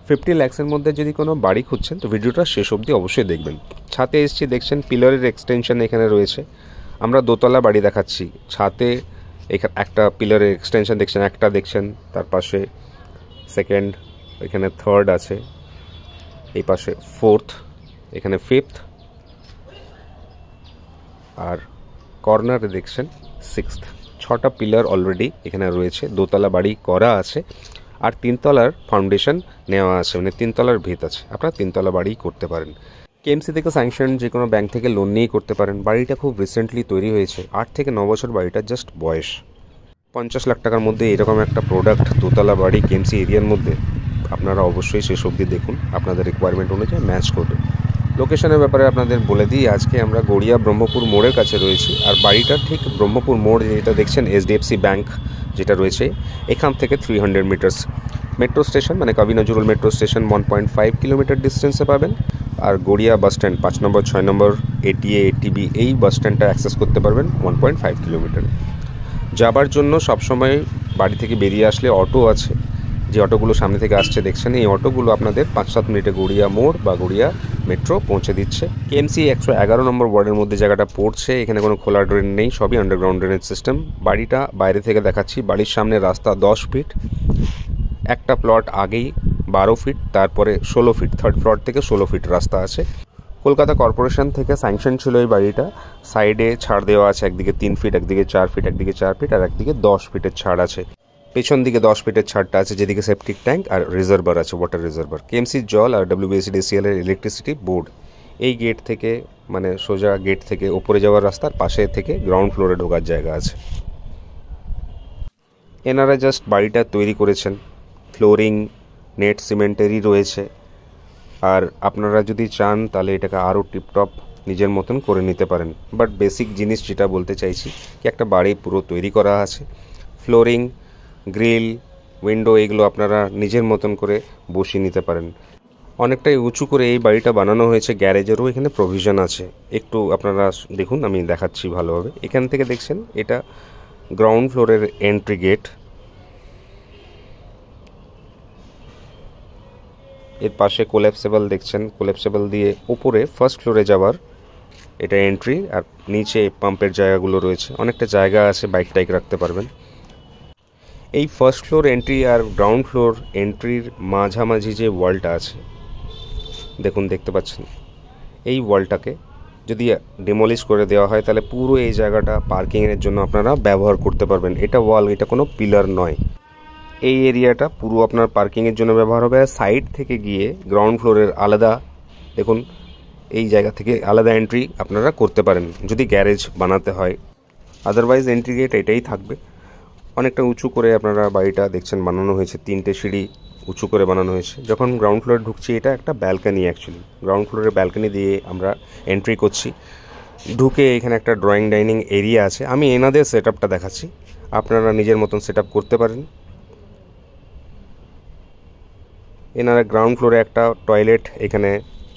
50 লাখসের মধ্যে যদি কোনো বাড়ি খুঁজছেন তো ভিডিওটা শেষ অবধি অবশ্যই দেখবেন। ছাদে এসেছি, দেখছেন পিলারের এক্সটেনশন এখানে রয়েছে। আমরা দোতলা বাড়ি দেখাচ্ছি, ছাদে এখানে একটা পিলারের এক্সটেনশন দেখছেন, একটা দেখছেন, তার পাশে সেকেন্ড, এখানে থার্ড আছে, এই পাশে ফোর্থ, এখানে ফিফথ, আর কর্নারে দেখছেন সিক্সথ। 6টা পিলার অলরেডি এখানে রয়েছে, দোতলা বাড়ি করা আছে, আর 3তলার ফাউন্ডেশন নেওয়া আছে, মানে 3তলার ভিত আছে। আপনারা 3তলা বাড়ি করতে পারেন। কেএমসি থেকে স্যাংশন যে কোনো ব্যাংক থেকে লোন নিয়েই করতে পারেন। বাড়িটা খুব রিসেন্টলি তৈরি হয়েছে, 8 থেকে 9 বছর বাড়িটা জাস্ট বয়স। 50 লাখ টাকার মধ্যে এরকম একটা প্রোডাক্ট, দোতলা বাড়ি কেএমসি এরিয়ার মধ্যে, আপনারা অবশ্যই শেষ অবধি দেখুন, আপনাদের রিকোয়ারমেন্ট অনুযায়ী ম্যাচ করবে। লোকেশনের ব্যাপারে আপনাদের বলে দিই, আজকে আমরা গড়িয়া ব্রহ্মপুর মোড়ের কাছে রয়েছি, আর বাড়িটা ঠিক ব্রহ্মপুর মোড় যেটা দেখছেন এইচডিএফসি ব্যাংক যেটা রয়েছে, এখান থেকে 300 মিটার্স। মেট্রো স্টেশন মানে কবি নজরুল মেট্রো স্টেশন 1.5 কিলোমিটার ডিস্টেন্সে পাবেন। আর গড়িয়া বাস স্ট্যান্ড 5 নম্বর 6 নম্বর এটিএ এটিবি এই বাস স্ট্যান্ডটা অ্যাক্সেস করতে পারবেন 1.5 কিলোমিটার। যাবার জন্য সবসময় বাড়ি থেকে বেরিয়ে আসলে অটো আছে, যে অটোগুলো সামনে থেকে আসছে দেখছেন, এই অটোগুলো আপনাদের 5-7 মিনিটে গড়িয়া মোড় বা গড়িয়া মেট্রো পৌঁছে দিচ্ছে। কেএমসি 111 নম্বর ওয়ার্ডের মধ্যে জায়গাটা পড়ছে। এখানে কোনো খোলা ড্রেন নেই, সবই আন্ডারগ্রাউন্ড ড্রেনেজ সিস্টেম। বাড়িটা বাইরে থেকে দেখাচ্ছি, বাড়ির সামনে রাস্তা 10 ফিট, একটা প্লট আগেই 12 ফিট, তারপরে 16 ফিট, থার্ড প্লট থেকে 16 ফিট রাস্তা আছে। কলকাতা কর্পোরেশন থেকে স্যাংশন ছিল এই বাড়িটা। সাইডে ছাড় দেওয়া আছে, একদিকে 3 ফিট, একদিকে 4 ফিট, একদিকে 4 ফিট, আর একদিকে 10 ফিটের ছাড় আছে। পেছন দিকে 10 ফিটের ছাড়টা আছে, যেদিকে সেপটিক ট্যাঙ্ক আর রিজার্ভার আছে, ওয়াটার রিজার্ভার। কেএমসির জল আর ডব্লিউবিএসিডিসিএল এর ইলেকট্রিসিটি বোর্ড এই গেট থেকে, মানে সোজা গেট থেকে ওপরে যাওয়ার রাস্তার পাশে থেকে গ্রাউন্ড ফ্লোরে ঢোকার জায়গা আছে। এনারা জাস্ট বাড়িটা তৈরি করেছেন, ফ্লোরিং নেট সিমেন্টেরই রয়েছে। আর আপনারা যদি চান তাহলে এটাকে আরও টিপটপ নিজের মতন করে নিতে পারেন। বাট বেসিক জিনিস যেটা বলতে চাইছি কি, একটা বাড়ি পুরো তৈরি করা আছে, ফ্লোরিং, গ্রিল, উইন্ডো এগুলো আপনারা নিজের মতন করে বসিয়ে নিতে পারেন। অনেকটাই উঁচু করে এই বাড়িটা বানানো হয়েছে, গ্যারেজেরও এখানে প্রভিশন আছে। একটু আপনারা দেখুন, আমি দেখাচ্ছি ভালোভাবে। এখান থেকে দেখছেন এটা গ্রাউন্ড ফ্লোরের এন্ট্রি গেট, এর পাশে কোল্যাপসেবল দেখছেন, কোল্যাপসেবল দিয়ে উপরে ফার্স্ট ফ্লোরে যাওয়ার এটা এন্ট্রি, আর নিচে পাম্পের জায়গাগুলো রয়েছে, অনেকটা জায়গা আছে, বাইক টাইক রাখতে পারবেন। এই ফার্স্ট ফ্লোর এন্ট্রি আর গ্রাউন্ড ফ্লোর এন্ট্রির মাঝামাঝি যে ওয়ালটা আছে দেখুন, দেখতে পাচ্ছেন, এই ওয়ালটাকে যদি ডিমলিশ করে দেওয়া হয় তাহলে পুরো এই জায়গাটা পার্কিংয়ের জন্য আপনারা ব্যবহার করতে পারবেন। এটা ওয়াল, এটা কোনো পিলার নয়। এই এরিয়াটা পুরো আপনার পার্কিংয়ের জন্য ব্যবহার হবে। আর সাইড থেকে গিয়ে গ্রাউন্ড ফ্লোরের আলাদা, দেখুন এই জায়গা থেকে আলাদা এন্ট্রি আপনারা করতে পারেন যদি গ্যারেজ বানাতে হয়। আদারওয়াইজ এন্ট্রি গেট এটাই থাকবে। অনেকটা উঁচু করে আপনারা বাড়িটা দেখছেন বানানো হয়েছে, 3টে সিঁড়ি উঁচু করে বানানো হয়েছে। যখন গ্রাউন্ড ফ্লোরে ঢুকছি, এটা একটা ব্যালকানি, অ্যাকচুয়ালি গ্রাউন্ড ফ্লোরের ব্যালকানি দিয়ে আমরা এন্ট্রি করছি। ঢুকে এখানে একটা ড্রয়িং ডাইনিং এরিয়া আছে। আমি এনাদের সেট আপটা দেখাচ্ছি, আপনারা নিজের মতন সেট আপ করতে পারেন। এনারা গ্রাউন্ড ফ্লোরে একটা টয়লেট এখানে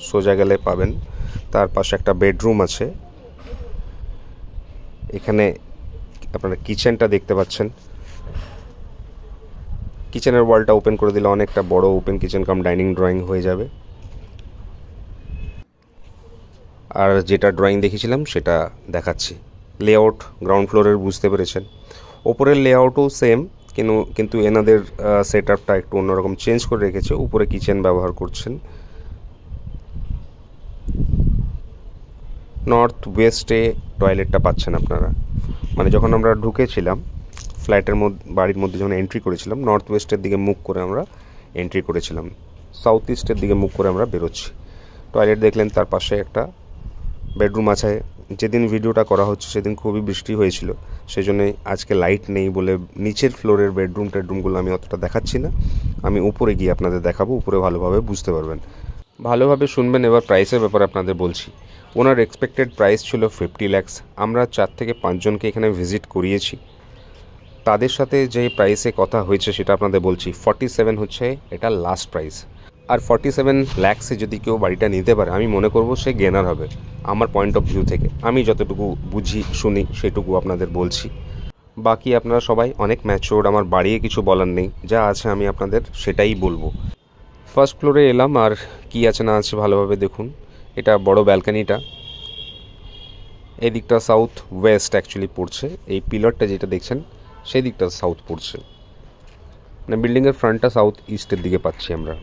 সোজা গেলে পাবেন, তার পাশে একটা বেডরুম আছে। এখানে আপনারা কিচেনটা দেখতে পাচ্ছেন, কিচেনের ওয়ালটা ওপেন করে দিলে অনেকটা বড় open kitchen cum dining drawing হয়ে যাবে। আর যেটা ড্রয়িং দেখিয়েছিলাম সেটা দেখাচ্ছি। লেআউট গ্রাউন্ড ফ্লোরের বুঝতে পেরেছেন। ওপরের লেআউটও সেম, কিন্তু এনাদের সেট আপটা একটু অন্যরকম চেঞ্জ করে রেখেছে। উপরে কিচেন ব্যবহার করছেন। নর্থ ওয়েস্টে টয়লেটটা পাচ্ছেন আপনারা, মানে যখন আমরা ঢুকেছিলাম ফ্ল্যাটের মধ্যে, বাড়ির মধ্যে যখন এন্ট্রি করেছিলাম, নর্থ ওয়েস্টের দিকে মুখ করে আমরা এন্ট্রি করেছিলাম, সাউথ ইস্টের দিকে মুখ করে আমরা বেরোচ্ছি। টয়লেট দেখলেন, তার পাশে একটা বেডরুম আছে। যেদিন ভিডিওটা করা হচ্ছে সেদিন খুবই বৃষ্টি হয়েছিল, সেই জন্যই আজকে লাইট নেই বলে নিচের ফ্লোরের টেডরুমগুলো আমি অতটা দেখাচ্ছি না। আমি উপরে গিয়ে আপনাদের দেখাবো, উপরে ভালোভাবে বুঝতে পারবেন, ভালোভাবে শুনবেন। এবার প্রাইসের ব্যাপারে আপনাদের বলছি। ওনার এক্সপেক্টেড প্রাইস ছিল 50 লাখ। আমরা 4 থেকে 5 জনকে এখানে ভিজিট করিয়েছি, তাদের সাথে যে প্রাইসে কথা হয়েছে সেটা আপনাদের বলছি। 47 হচ্ছে এটা লাস্ট প্রাইস। আর 47 লাখসে যদি কেউ বাড়িটা নিতে পারে, আমি মনে করব সে গেনার হবে, আমার পয়েন্ট অফ ভিউ থেকে। আমি যতটুকু বুঝি শুনি সেটুকু আপনাদের বলছি। বাকি আপনারা সবাই অনেক ম্যাচিওর্ড, আমার বাড়িয়ে কিছু বলার নেই, যা আছে আমি আপনাদের সেটাই বলবো। ফার্স্ট ফ্লোরে এলাম, আর কি আছে না আছে ভালোভাবে দেখুন। এটা বড় ব্যালকানিটা, এই দিকটা সাউথ ওয়েস্ট অ্যাকচুয়ালি পড়ছে। এই পিলারটা যেটা দেখছেন সেই দিকটা সাউথ পড়ছে, মানে বিল্ডিংয়ের ফ্রন্টটা সাউথ ইস্টের দিকে পাচ্ছি আমরা।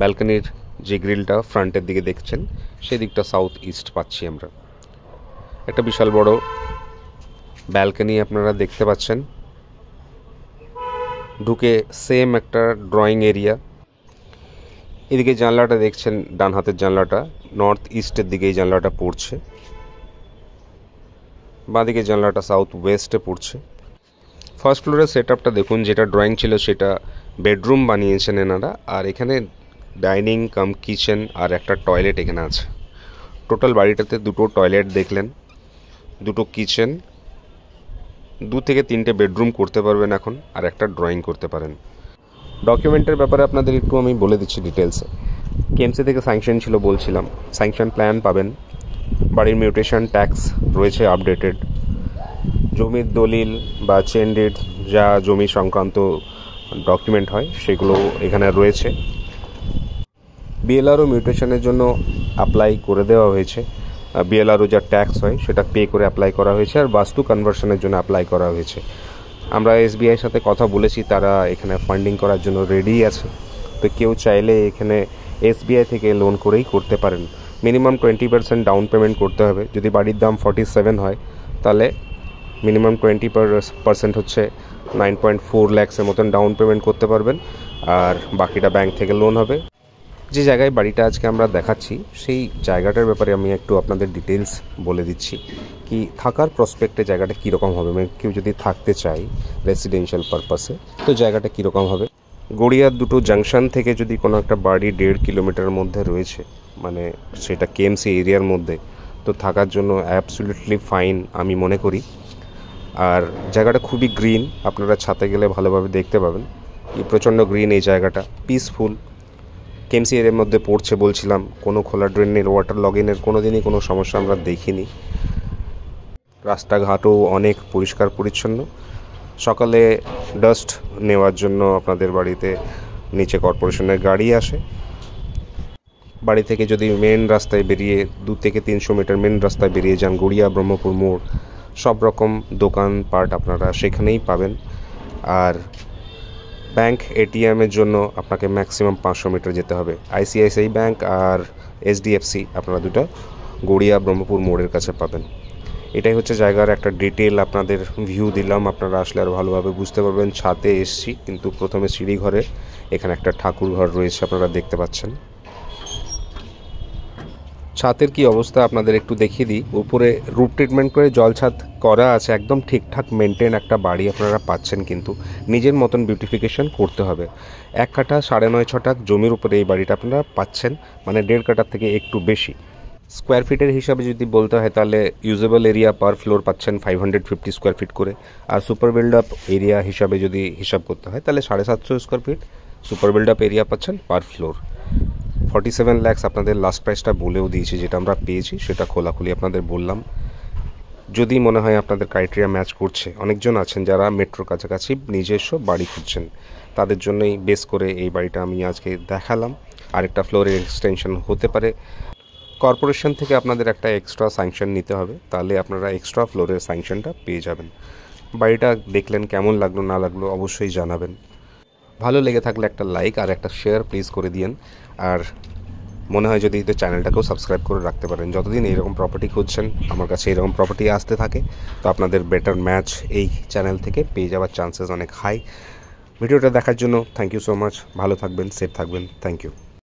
ব্যালকানির যে গ্রিলটা ফ্রন্টের দিকে দেখছেন সেই দিকটা সাউথ ইস্ট পাচ্ছি আমরা। একটা বিশাল বড় ব্যালকানি আপনারা দেখতে পাচ্ছেন। ঢুকে সেম একটা ড্রয়িং এরিয়া। এদিকে জানলাটা দেখছেন, ডান হাতের জানলাটা নর্থ ইস্টের দিকে এই জানলাটা পড়ছে। বাঁদিকে জানলাটা সাউথ ওয়েস্টে পড়ছে। ফার্স্ট ফ্লোরের সেট আপটা দেখুন, যেটা ড্রয়িং ছিল সেটা বেডরুম বানিয়েছেন এনারা, আর এখানে ডাইনিং কাম কিচেন আর একটা টয়লেট এখানে আছে। টোটাল বাড়িটাতে দুটো টয়লেট দেখলেন, দুটো কিচেন, 2 থেকে 3টে বেডরুম করতে পারবেন এখন, আর একটা ড্রয়িং করতে পারেন। ডকুমেন্টের ব্যাপারে আপনাদের একটু আমি বলে দিচ্ছি ডিটেলসে। কেএমসি থেকে স্যাংশন ছিল বলছিলাম, স্যাংশন প্ল্যান পাবেন, বাড়ির মিউটেশন ট্যাক্স রয়েছে আপডেটেড, জমির দলিল বা চেন ডিড যা জমি সংক্রান্ত ডকুমেন্ট হয় সেগুলো এখানে রয়েছে। বিএলআরও মিউটেশনের জন্য অ্যাপ্লাই করে দেওয়া হয়েছে, বিএলআরও যা ট্যাক্স হয় সেটা পে করে অ্যাপ্লাই করা হয়েছে, আর বাস্তু কনভার্সনের জন্য অ্যাপ্লাই করা হয়েছে। আমরা এসবিআইয়ের সাথে কথা বলেছি, তারা এখানে ফান্ডিং করার জন্য রেডি আছে। তো কেউ চাইলে এখানে এসবিআই থেকে লোন করেই করতে পারেন। মিনিমাম 20% ডাউন পেমেন্ট করতে হবে। যদি বাড়ির দাম 47 হয় তাহলে মিনিমাম 20% হচ্ছে 9.4 লাখসের মতন ডাউন পেমেন্ট করতে পারবেন, আর বাকিটা ব্যাংক থেকে লোন হবে। যে জায়গায় বাড়িটা আজকে আমরা দেখাচ্ছি সেই জায়গাটার ব্যাপারে আমি একটু আপনাদের ডিটেলস বলে দিচ্ছি, কি থাকার প্রসপেক্টে জায়গাটা কীরকম হবে। মানে কেউ যদি থাকতে চায় রেসিডেন্সিয়াল পারপাসে তো জায়গাটা কীরকম হবে। গড়িয়ার দুটো জাংশন থেকে যদি কোনো একটা বাড়ি 1.5 কিলোমিটারের মধ্যে রয়েছে, মানে সেটা কেএমসি এরিয়ার মধ্যে, তো থাকার জন্য অ্যাবসলিউটলি ফাইন আমি মনে করি। আর জায়গাটা খুবই গ্রিন, আপনারা ছাতে গেলে ভালোভাবে দেখতে পাবেন এই প্রচণ্ড গ্রিন এই জায়গাটা, পিসফুল। কেএমসি এরিয়ার মধ্যে পড়ছে বলছিলাম, কোনো খোলা ড্রেনের ওয়াটার লগইনের কোনো দিনই কোনো সমস্যা আমরা দেখিনি। রাস্তাঘাটও অনেক পরিষ্কার পরিচ্ছন্ন। সকালে ডাস্ট নেওয়ার জন্য আপনাদের বাড়িতে নিচে কর্পোরেশনের গাড়ি আসে। বাড়ি থেকে যদি মেন রাস্তায় বেরিয়ে 2 থেকে 300 মিটার মেন রাস্তায় বেরিয়ে যান, গড়িয়া ব্রহ্মপুর মোড়, সব রকম দোকানপাট আপনারা সেখানেই পাবেন। আর ব্যাংক এটিএমের জন্য আপনাকে ম্যাক্সিমাম 500 মিটার যেতে হবে। আইসিআইসিআই ব্যাংক আর এইচডিএফসি আপনারা দুটো গড়িয়া ব্রহ্মপুর মোড়ের কাছে পাবেন। এটাই হচ্ছে জায়গার একটা ডিটেল আপনাদের ভিউ দিলাম, আপনারা আসলে আর ভালোভাবে বুঝতে পারবেন। ছাদে এসছি, কিন্তু প্রথমে সিঁড়ি ঘরে এখানে একটা ঠাকুর ঘর রয়েছে আপনারা দেখতে পাচ্ছেন। ছাদের কি অবস্থা আপনাদের একটু দেখিয়ে দিই। উপরে রুট ট্রিটমেন্ট করে জল ছাদ করা আছে, একদম ঠিকঠাক মেনটেন একটা বাড়ি আপনারা পাচ্ছেন, কিন্তু নিজের মতন বিউটিফিকেশন করতে হবে। 1 কাঠা 9.5 ছটাক জমির উপরে এই বাড়িটা আপনারা পাচ্ছেন, মানে 1.5 কাঠার থেকে একটু বেশি। স্কোয়ার ফিটের হিসাবে যদি বলতে হয় তাহলে ইউজেবল এরিয়া পার ফ্লোর পাচ্ছেন 550 স্কোয়ার ফিট করে, আর সুপার বিল্ড আপ এরিয়া হিসাবে যদি হিসাব করতে হয় তাহলে 750 square feet super build up area পাচ্ছেন পার ফ্লোর। 47 লাখস আপনাদের লাস্ট প্রাইসটা বলেও দিয়েছি, যেটা আমরা পেয়েছি সেটা খোলাখুলি আপনাদের বললাম। যদি মনে হয় আপনাদের ক্রাইটেরিয়া ম্যাচ করছে, অনেকজন আছেন যারা মেট্রোর কাছাকাছি নিজস্ব বাড়ি খুঁজছেন, তাদের জন্যই বেস করে এই বাড়িটা আমি আজকে দেখালাম। আরেকটা ফ্লোরের এক্সটেনশন হতে পারে। কর্পোরেশন থেকে আপনাদের একটা এক্সট্রা স্যাংশন নিতে হবে, তাহলে আপনারা এক্সট্রা ফ্লোরের স্যাংশনটা পেয়ে যাবেন। বাড়িটা দেখলেন, কেমন লাগলো না লাগলো অবশ্যই জানাবেন। ভালো লেগে থাকলে একটা লাইক আর একটা শেয়ার প্লিজ করে দিন। আর মনে হয় যদি তো চ্যানেলটাকেও সাবস্ক্রাইব করে রাখতে পারেন। যতদিন এইরকম প্রপার্টি খুঁজছেন, আমার কাছে এরকম প্রপার্টি আসতে থাকে, তো আপনাদের বেটার ম্যাচ এই চ্যানেল থেকে পেয়ে যাওয়ার চান্সেস অনেক হাই। ভিডিওটা দেখার জন্য থ্যাংক ইউ সো মাচ। ভালো থাকবেন, সেফ থাকবেন, থ্যাংক ইউ।